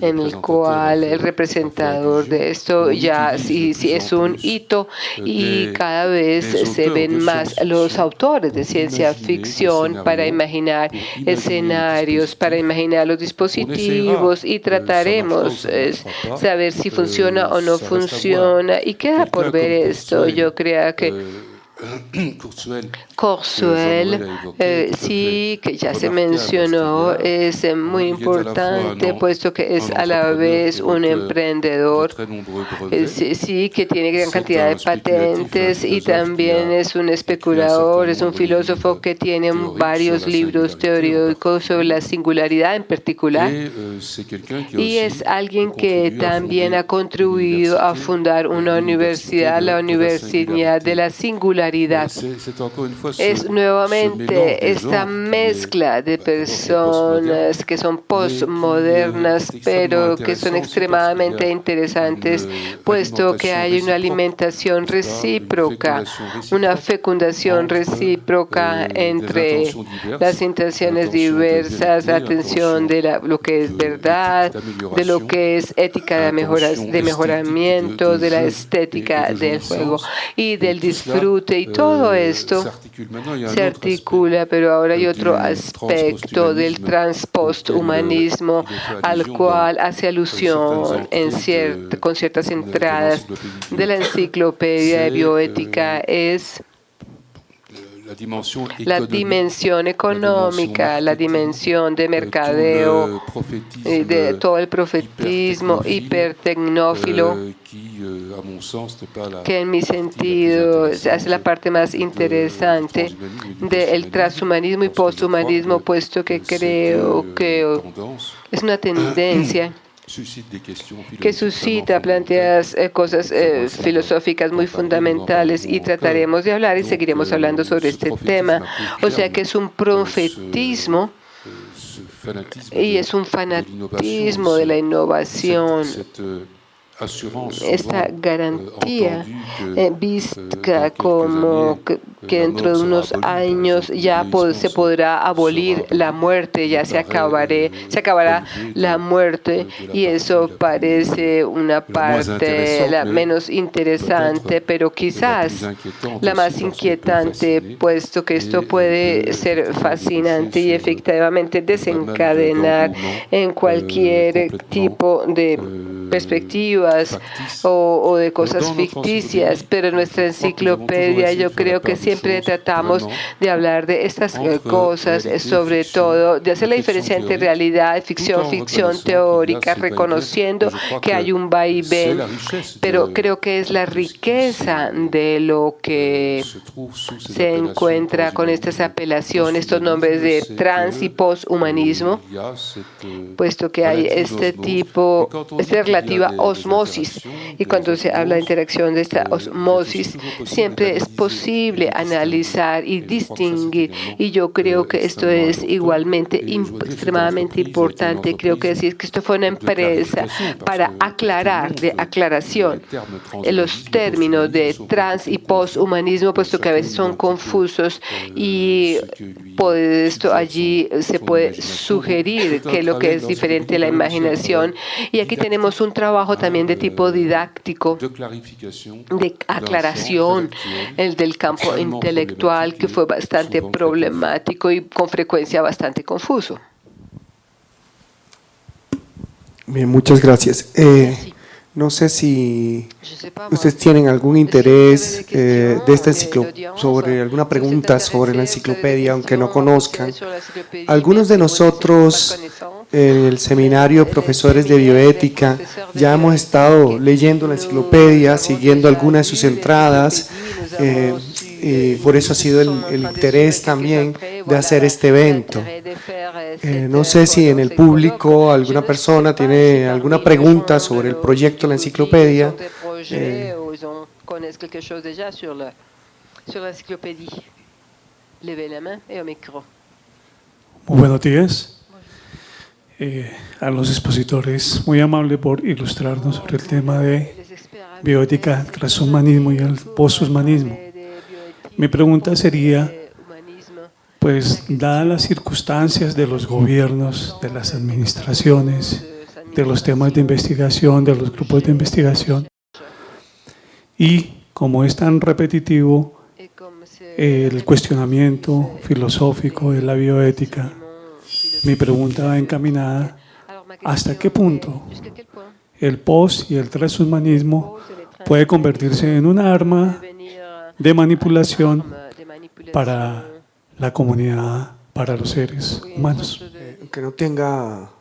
en el cual el representador de esto ya sí es un hito, y cada vez se ven más los autores de ciencia ficción para imaginar escenarios, para imaginar los dispositivos, y trataremos saber si funciona o no funciona, y queda por ver esto. Yo creo que Kurzweil, sí, que ya se mencionó, es muy importante, puesto que es a la vez un emprendedor, sí, que tiene gran cantidad de patentes, y también es un especulador, es un filósofo que tiene varios libros teóricos sobre la singularidad en particular, y es alguien que también ha contribuido a fundar una universidad, la Universidad de la Singularidad, realidad. Es nuevamente esta mezcla de personas que son postmodernas, pero que son extremadamente interesantes, puesto que hay una alimentación recíproca, una fecundación recíproca entre las intenciones diversas, atención de lo que es verdad, de lo que es ética de mejoramiento, de la estética del juego y del disfrute, y todo esto se articula, pero ahora hay otro aspecto del trans-posthumanismo al cual hace alusión con ciertas entradas de la enciclopedia de bioética, es la dimensión económica, la dimensión de mercadeo, de todo el profetismo hipertecnófilo, que en mi sentido es la parte más interesante del transhumanismo y posthumanismo, puesto que creo que es una tendencia que suscita, planteas cosas filosóficas muy fundamentales, y trataremos de hablar y seguiremos hablando sobre este tema. O sea que es un profetismo y es un fanatismo de la innovación. Esta garantía vista como que dentro de unos años ya se podrá abolir la muerte, ya se acabará la muerte, y eso parece una parte la menos interesante, pero quizás la más inquietante, puesto que esto puede ser fascinante y efectivamente desencadenar en cualquier tipo de perspectivas o de cosas ficticias, pero en nuestra enciclopedia yo creo que siempre tratamos de hablar de estas cosas, sobre todo de hacer la diferencia entre realidad, ficción teórica, reconociendo que hay un vaivén, pero creo que es la riqueza de lo que se encuentra con estas apelaciones, estos nombres de trans y posthumanismo, puesto que hay esta relativa osmosis. Y cuando se habla de interacción de esta osmosis, siempre es posible analizar y distinguir. Y yo creo que esto es igualmente extremadamente importante. Creo que decir que esto fue una empresa para aclarar, de aclaración, los términos de trans y posthumanismo, puesto que a veces son confusos, y por esto allí se puede sugerir que lo que es diferente a la imaginación. Y aquí tenemos un trabajo también de tipo didáctico, de aclaración, el del campo intelectual, que fue bastante problemático y con frecuencia bastante confuso. Bien, muchas gracias. No sé si ustedes tienen algún interés de esta sobre alguna pregunta sobre la enciclopedia, aunque no conozcan. Algunos de nosotros en el seminario Profesores de Bioética ya hemos estado leyendo la enciclopedia, siguiendo algunas de sus entradas, y por eso ha sido el interés también de hacer este evento. No sé si en el público alguna persona tiene alguna pregunta sobre el proyecto de la enciclopedia. Muy buenos días a los expositores, muy amable por ilustrarnos sobre el tema de bioética, transhumanismo y el posthumanismo. Mi pregunta sería, pues, dadas las circunstancias de los gobiernos, de las administraciones, de los temas de investigación, de los grupos de investigación, y como es tan repetitivo el cuestionamiento filosófico de la bioética, mi pregunta va encaminada: ¿hasta qué punto el post y el transhumanismo puede convertirse en un arma de manipulación para la comunidad, para los seres humanos? Aunque no tenga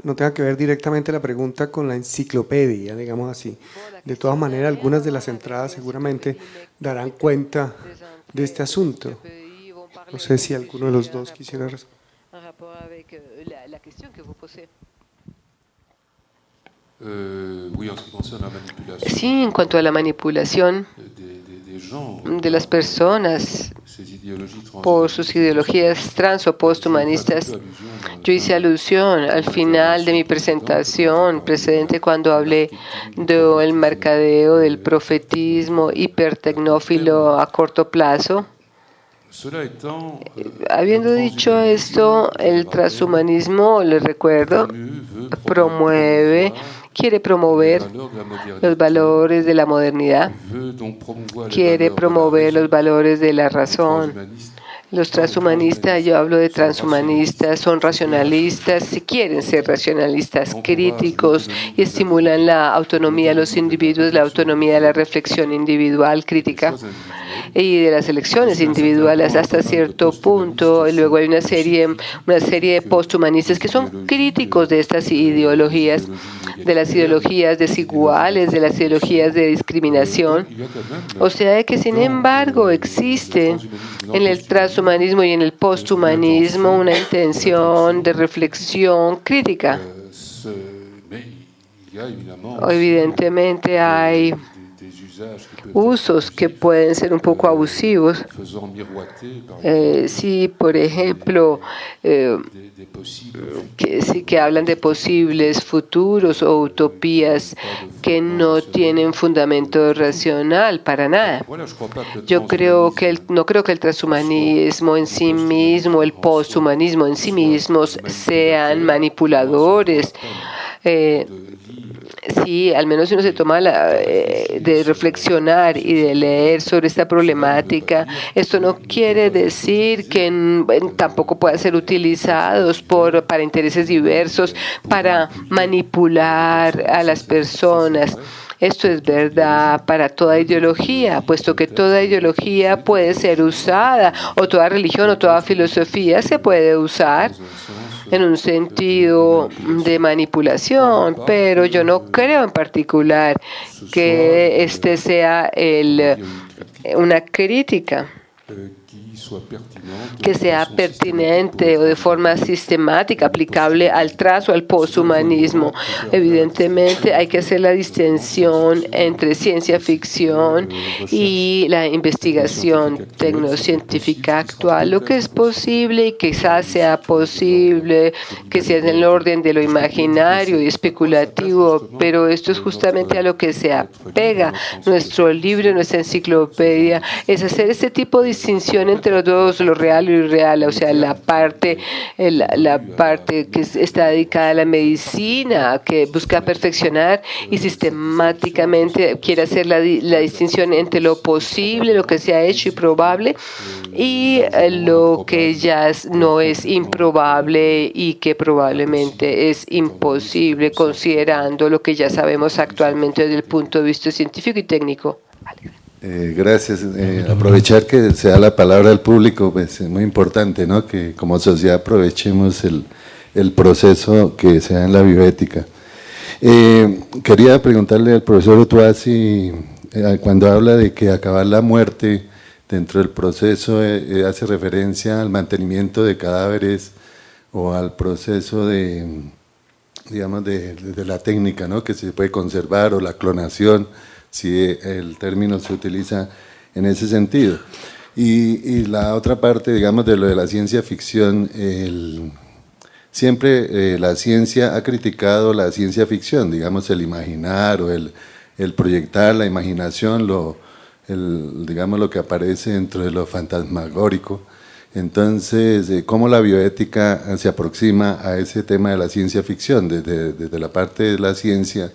no tenga que ver directamente la pregunta con la enciclopedia, digamos así. De todas maneras, algunas de las entradas seguramente darán cuenta de este asunto. No sé si alguno de los dos quisiera responder. Sí, en cuanto a la manipulación de las personas por sus ideologías trans o posthumanistas. Yo hice alusión al final de mi presentación precedente cuando hablé del mercadeo, del profetismo hipertecnófilo a corto plazo. Habiendo dicho esto, el transhumanismo, les recuerdo, quiere promover los valores de la modernidad, quiere promover los valores de la razón. Los transhumanistas, yo hablo de transhumanistas, son racionalistas, si quieren ser racionalistas, críticos y estimulan la autonomía de los individuos, la autonomía de la reflexión individual, crítica y de las elecciones individuales hasta cierto punto. Y luego hay una serie de posthumanistas que son críticos de estas ideologías, de las ideologías desiguales, de las ideologías de discriminación. O sea que, sin embargo, existe en el transhumanismo y en el posthumanismo una intención de reflexión crítica. Evidentemente hay usos que pueden ser un poco abusivos. Si, por ejemplo, que hablan de posibles futuros o utopías que no tienen fundamento racional para nada. Yo no creo que el transhumanismo en sí mismo, el posthumanismo en sí mismos sean manipuladores. Sí, al menos si uno se toma de reflexionar y de leer sobre esta problemática, esto no quiere decir que tampoco puedan ser utilizados para intereses diversos, para manipular a las personas. Esto es verdad para toda ideología, puesto que toda ideología puede ser usada, o toda religión o toda filosofía se puede usar en un sentido de manipulación, pero yo no creo en particular que este sea una crítica que sea pertinente o de forma sistemática aplicable al trans o al posthumanismo. Evidentemente hay que hacer la distinción entre ciencia ficción y la investigación tecnocientífica actual. Lo que es posible y quizás sea posible que sea en el orden de lo imaginario y especulativo, pero esto es justamente a lo que se apega nuestro libro, nuestra enciclopedia, es hacer este tipo de distinción entre los dos, lo real y lo irreal, o sea, la parte que está dedicada a la medicina, que busca perfeccionar y sistemáticamente quiere hacer la distinción entre lo posible, lo que se ha hecho y probable, y lo que ya no es improbable y que probablemente es imposible, considerando lo que ya sabemos actualmente desde el punto de vista científico y técnico. Gracias. Aprovechar que se da la palabra al público, pues es muy importante, ¿no? Que como sociedad aprovechemos el proceso que se da en la bioética. Quería preguntarle al profesor Utuasi, cuando habla de que acabar la muerte dentro del proceso hace referencia al mantenimiento de cadáveres o al proceso de, digamos, de la técnica, ¿no? Que se puede conservar, o la clonación, si el término se utiliza en ese sentido. Y la otra parte, digamos, de lo de la ciencia ficción, siempre la ciencia ha criticado la ciencia ficción, digamos, el imaginar o el proyectar la imaginación, digamos, lo que aparece dentro de lo fantasmagórico. Entonces, ¿cómo la bioética se aproxima a ese tema de la ciencia ficción? Desde la parte de la ciencia,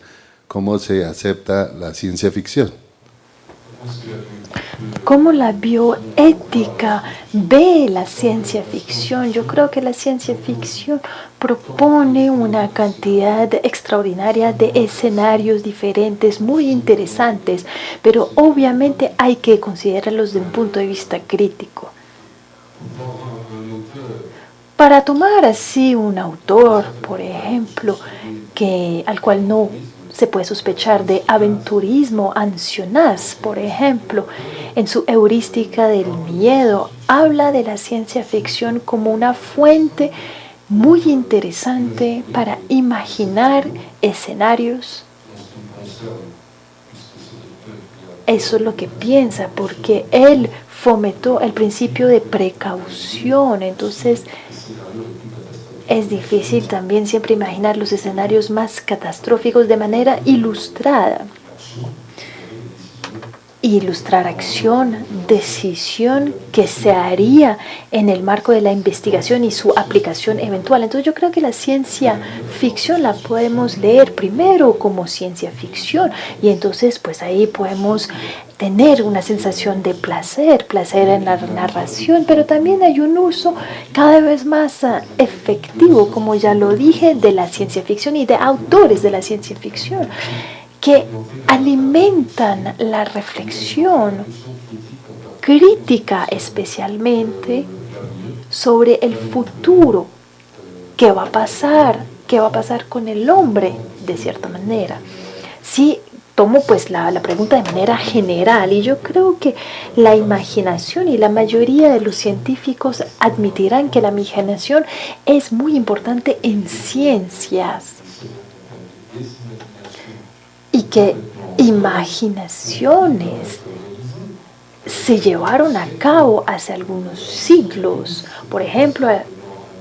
¿cómo se acepta la ciencia ficción? ¿Cómo la bioética ve la ciencia ficción? Yo creo que la ciencia ficción propone una cantidad extraordinaria de escenarios diferentes, muy interesantes, pero obviamente hay que considerarlos desde un punto de vista crítico. Para tomar así un autor, por ejemplo, al cual no se puede sospechar de aventurismo, Ancionaz, por ejemplo, en su heurística del miedo, habla de la ciencia ficción como una fuente muy interesante para imaginar escenarios eso es lo que piensa, porque él fomentó el principio de precaución. Entonces es difícil también siempre imaginar los escenarios más catastróficos de manera ilustrada. Ilustrar acción, decisión que se haría en el marco de la investigación y su aplicación eventual. Entonces yo creo que la ciencia ficción la podemos leer primero como ciencia ficción y entonces pues ahí podemos tener una sensación de placer en la narración, pero también hay un uso cada vez más efectivo, como ya lo dije, de la ciencia ficción y de autores de la ciencia ficción que alimentan la reflexión crítica especialmente sobre el futuro, qué va a pasar con el hombre de cierta manera. Si tomo pues la pregunta de manera general y yo creo que la imaginación y la mayoría de los científicos admitirán que la imaginación es muy importante en ciencias. Y que imaginaciones se llevaron a cabo hace algunos siglos. Por ejemplo,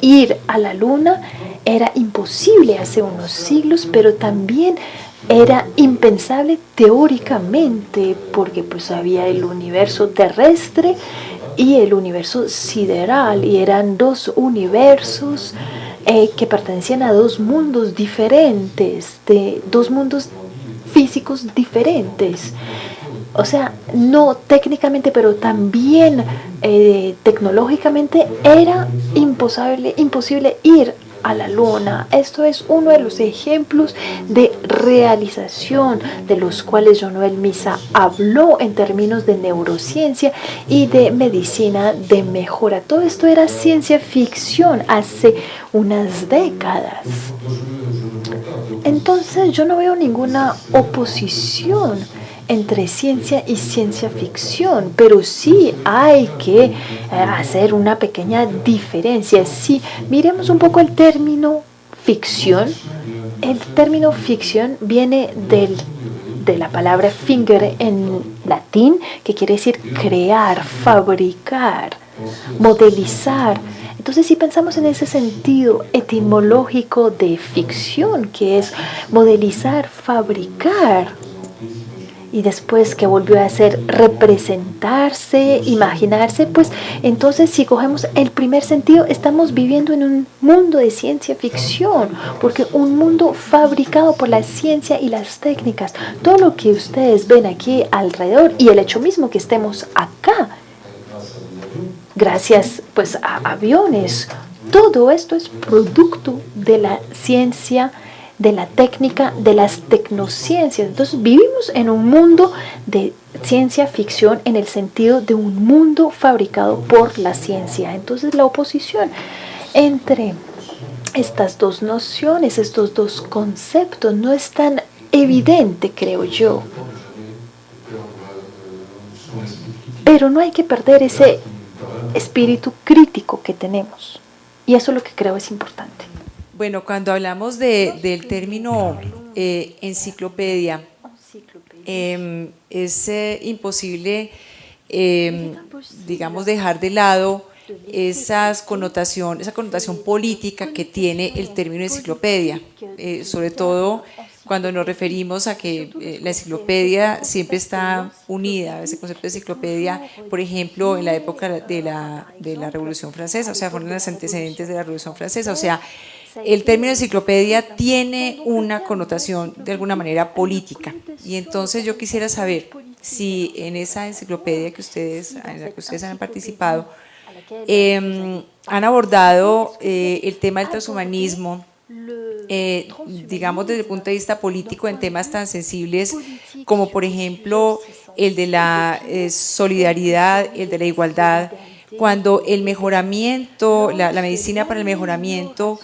ir a la luna era imposible hace unos siglos, pero también era impensable teóricamente, porque pues había el universo terrestre y el universo sideral, y eran dos universos que pertenecían a dos mundos diferentes, de dos mundos físicos diferentes. O sea, no técnicamente, pero también tecnológicamente era imposible ir a la luna. Esto es uno de los ejemplos de realización de los cuales John Misa habló en términos de neurociencia y de medicina de mejora. Todo esto era ciencia ficción hace unas décadas. Entonces yo no veo ninguna oposición entre ciencia y ciencia ficción, pero sí hay que hacer una pequeña diferencia. Si miremos un poco el término ficción viene de la palabra finger en latín, que quiere decir crear, fabricar, modelizar. Entonces, si pensamos en ese sentido etimológico de ficción, que es modelizar, fabricar, y después que volvió a ser representarse, imaginarse, pues entonces si cogemos el primer sentido, estamos viviendo en un mundo de ciencia ficción, porque un mundo fabricado por la ciencia y las técnicas. Todo lo que ustedes ven aquí alrededor y el hecho mismo que estemos acá, gracias pues a aviones, todo esto es producto de la ciencia, de la técnica, de las tecnociencias. Entonces vivimos en un mundo de ciencia ficción en el sentido de un mundo fabricado por la ciencia. Entonces la oposición entre estas dos nociones, estos dos conceptos, no es tan evidente, creo yo. Pero no hay que perder ese espíritu crítico que tenemos. Y eso es lo que creo es importante. Bueno, cuando hablamos del término enciclopedia, es imposible, digamos, dejar de lado esa connotación política que tiene el término enciclopedia, sobre todo cuando nos referimos a que la enciclopedia siempre está unida, ese concepto de enciclopedia, por ejemplo, en la época de la Revolución Francesa, o sea, fueron los antecedentes de la Revolución Francesa, o sea, el término enciclopedia tiene una connotación de alguna manera política, y entonces yo quisiera saber si en esa enciclopedia en la que ustedes han participado, han abordado el tema del transhumanismo, digamos desde el punto de vista político en temas tan sensibles como por ejemplo el de la solidaridad, el de la igualdad, cuando el mejoramiento, la medicina para el mejoramiento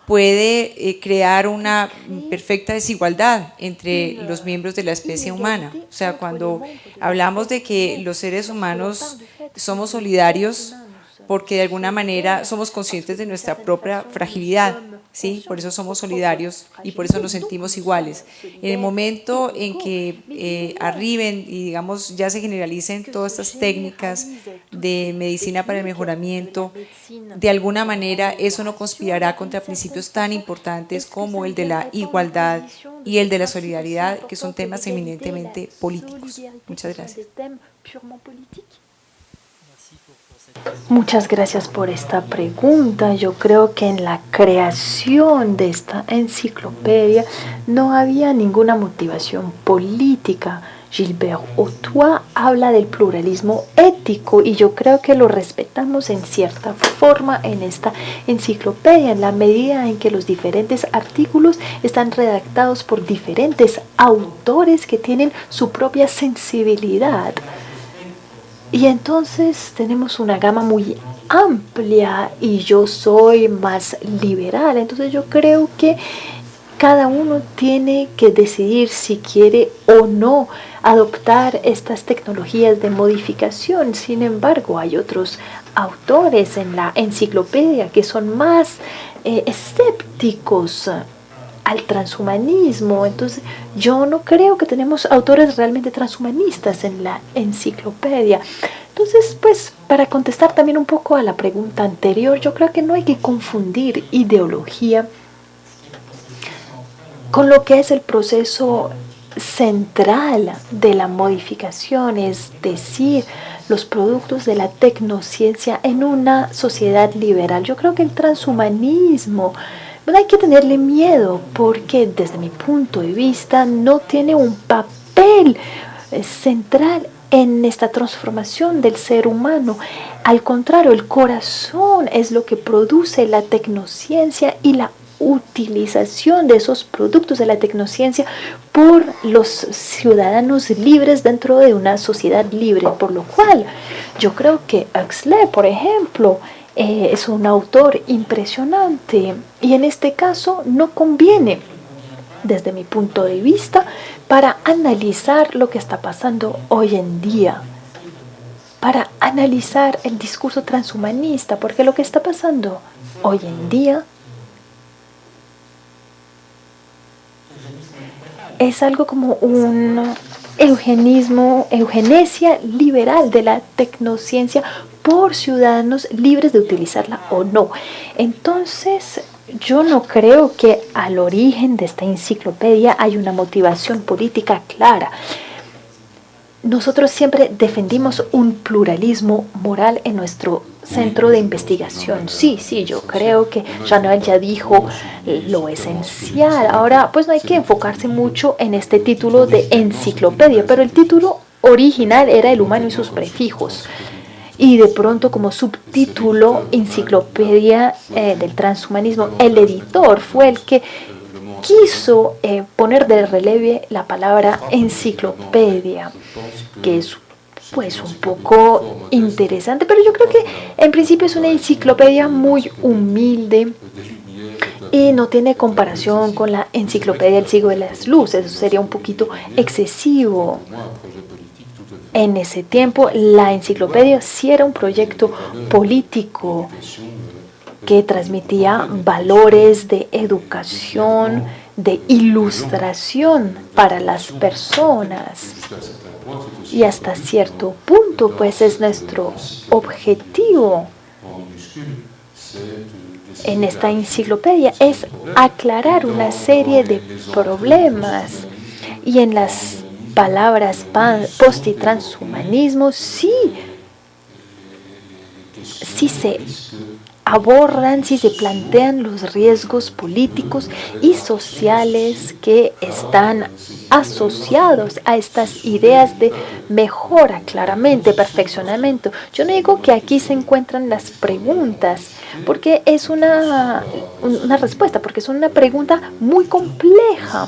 puede crear una perfecta desigualdad entre los miembros de la especie humana. O sea, cuando hablamos de que los seres humanos somos solidarios, porque de alguna manera somos conscientes de nuestra propia fragilidad, ¿sí? Por eso somos solidarios y por eso nos sentimos iguales. En el momento en que arriben y digamos ya se generalicen todas estas técnicas de medicina para el mejoramiento, de alguna manera eso no conspirará contra principios tan importantes como el de la igualdad y el de la solidaridad, que son temas eminentemente políticos. Muchas gracias. Muchas gracias por esta pregunta. Yo creo que en la creación de esta enciclopedia no había ninguna motivación política. Gilbert Autois habla del pluralismo ético y yo creo que lo respetamos en cierta forma en esta enciclopedia, en la medida en que los diferentes artículos están redactados por diferentes autores que tienen su propia sensibilidad. Y entonces tenemos una gama muy amplia y yo soy más liberal. Entonces yo creo que cada uno tiene que decidir si quiere o no adoptar estas tecnologías de modificación. Sin embargo, hay otros autores en la enciclopedia que son más escépticos al transhumanismo. Entonces yo no creo que tenemos autores realmente transhumanistas en la enciclopedia. Entonces, pues, para contestar también un poco a la pregunta anterior, yo creo que no hay que confundir ideología con lo que es el proceso central de la modificación, es decir, los productos de la tecnociencia en una sociedad liberal. Yo creo que el transhumanismo no hay que tenerle miedo porque desde mi punto de vista no tiene un papel central en esta transformación del ser humano. Al contrario, el corazón es lo que produce la tecnociencia y la utilización de esos productos de la tecnociencia por los ciudadanos libres dentro de una sociedad libre, por lo cual yo creo que Huxley, por ejemplo, es un autor impresionante y en este caso no conviene, desde mi punto de vista, para analizar lo que está pasando hoy en día, para analizar el discurso transhumanista, porque lo que está pasando hoy en día es algo como un eugenesia liberal de la tecnociencia por ciudadanos libres de utilizarla o no. Entonces, yo no creo que al origen de esta enciclopedia hay una motivación política clara. Nosotros siempre defendimos un pluralismo moral en nuestro centro de investigación. Sí, yo creo que Jean-Noël ya dijo lo esencial. Ahora, pues no hay que enfocarse mucho en este título de enciclopedia, pero el título original era El humano y sus prefijos. Y de pronto como subtítulo, enciclopedia del transhumanismo, el editor fue el que quiso poner de relieve la palabra enciclopedia, que es pues un poco interesante, pero yo creo que en principio es una enciclopedia muy humilde y no tiene comparación con la enciclopedia del siglo de las luces. Eso sería un poquito excesivo. En ese tiempo la enciclopedia sí era un proyecto político que transmitía valores de educación, de ilustración para las personas. Y hasta cierto punto, pues es nuestro objetivo en esta enciclopedia, es aclarar una serie de problemas. Y en las palabras post y transhumanismo sí se abordan, si se plantean los riesgos políticos y sociales que están asociados a estas ideas de mejora, claramente, perfeccionamiento. Yo no digo que aquí se encuentran las preguntas, porque es una respuesta, porque es una pregunta muy compleja,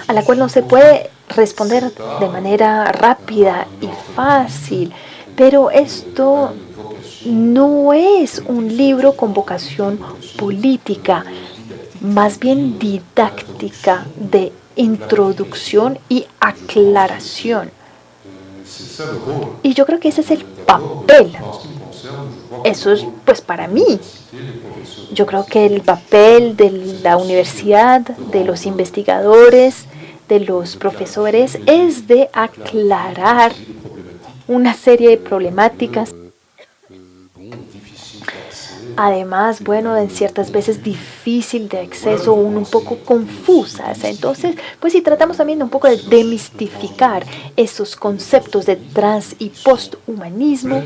a la cual no se puede responder de manera rápida y fácil, pero esto no es un libro con vocación política, más bien didáctica, de introducción y aclaración. Y yo creo que ese es el papel Eso es, pues para mí, yo creo que el papel de la universidad, de los investigadores, de los profesores, es de aclarar una serie de problemáticas. Además, bueno, en ciertas veces difícil de acceso, un poco confusas. Entonces, pues sí, tratamos también un poco de demistificar esos conceptos de trans y posthumanismo,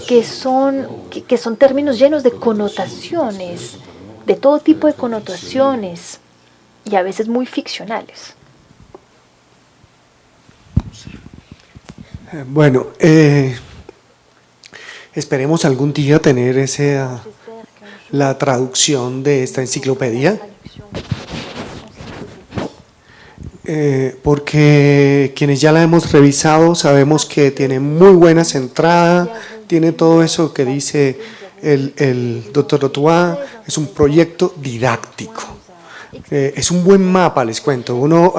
que son términos llenos de connotaciones, de todo tipo de connotaciones, y a veces muy ficcionales. Bueno, esperemos algún día tener la traducción de esta enciclopedia, porque quienes ya la hemos revisado sabemos que tiene muy buena centrada, tiene todo eso que dice el doctor Otuá, es un proyecto didáctico, es un buen mapa, les cuento. Uno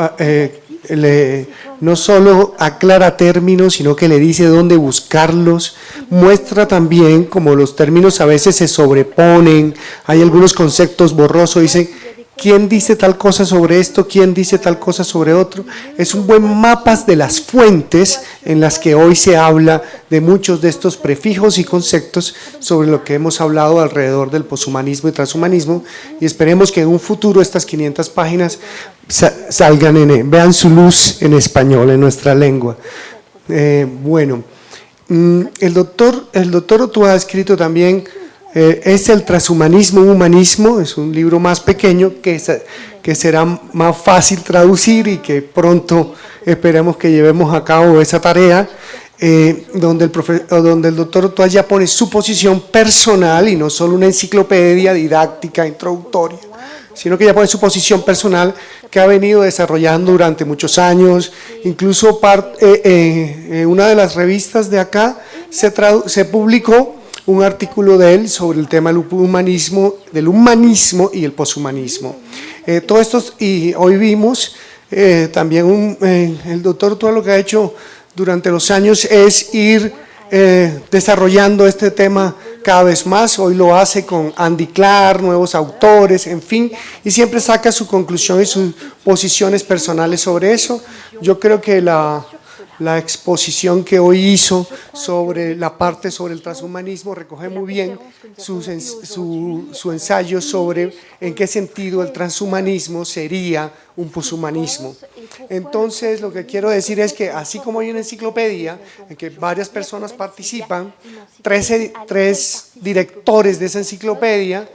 no solo aclara términos, sino que le dice dónde buscarlos, muestra también como los términos a veces se sobreponen, hay algunos conceptos borrosos, dice quién dice tal cosa sobre esto, quién dice tal cosa sobre otro. Es un buen mapa de las fuentes en las que hoy se habla de muchos de estos prefijos y conceptos sobre lo que hemos hablado alrededor del poshumanismo y transhumanismo, y esperemos que en un futuro estas 500 páginas salgan vean su luz en español, en nuestra lengua. Bueno, el doctor Otuá ha escrito también es el transhumanismo, humanismo, es un libro más pequeño que será más fácil traducir y que pronto esperemos que llevemos a cabo esa tarea, donde el doctor Otuá ya pone su posición personal y no solo una enciclopedia didáctica introductoria, sino que ya pone su posición personal que ha venido desarrollando durante muchos años. Incluso una de las revistas de acá se publicó un artículo de él sobre el tema del humanismo y el poshumanismo. Todo esto, y hoy vimos también el doctor Otuá lo que ha hecho durante los años es ir desarrollando este tema cada vez más. Hoy lo hace con Andy Clark, nuevos autores, en fin, y siempre saca su conclusión y sus posiciones personales sobre eso. Yo creo que la exposición que hoy hizo sobre la parte sobre el transhumanismo recoge muy bien su ensayo sobre en qué sentido el transhumanismo sería un poshumanismo. Entonces, lo que quiero decir es que así como hay una enciclopedia en que varias personas participan, 3 directores de esa enciclopedia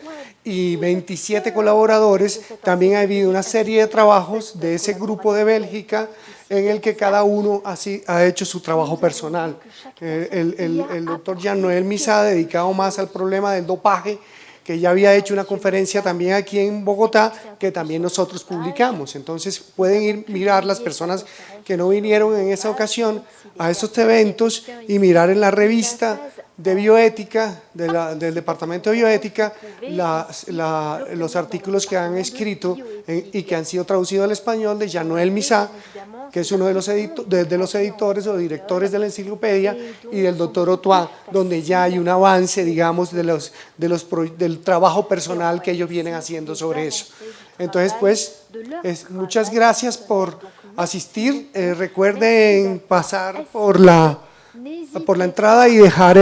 y 27 colaboradores, también ha habido una serie de trabajos de ese grupo de Bélgica en el que cada uno ha hecho su trabajo personal. El doctor Jean-Noël Misa, dedicado más al problema del dopaje, que ya había hecho una conferencia también aquí en Bogotá, que también nosotros publicamos. Entonces pueden ir mirar las personas que no vinieron en esa ocasión a estos eventos y mirar en la revista de bioética, del departamento de bioética, los artículos que han escrito y que han sido traducidos al español de Jean-Noël Misa, que es uno de los editores o directores de la enciclopedia, y del doctor Otuá, donde ya hay un avance, digamos, del trabajo personal que ellos vienen haciendo sobre eso. Entonces, pues, muchas gracias por asistir. Recuerden pasar por la entrada y dejar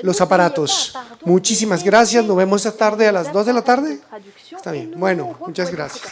los aparatos. Muchísimas gracias. Nos vemos esta tarde a las 2 de la tarde. Está bien. Bueno, muchas gracias.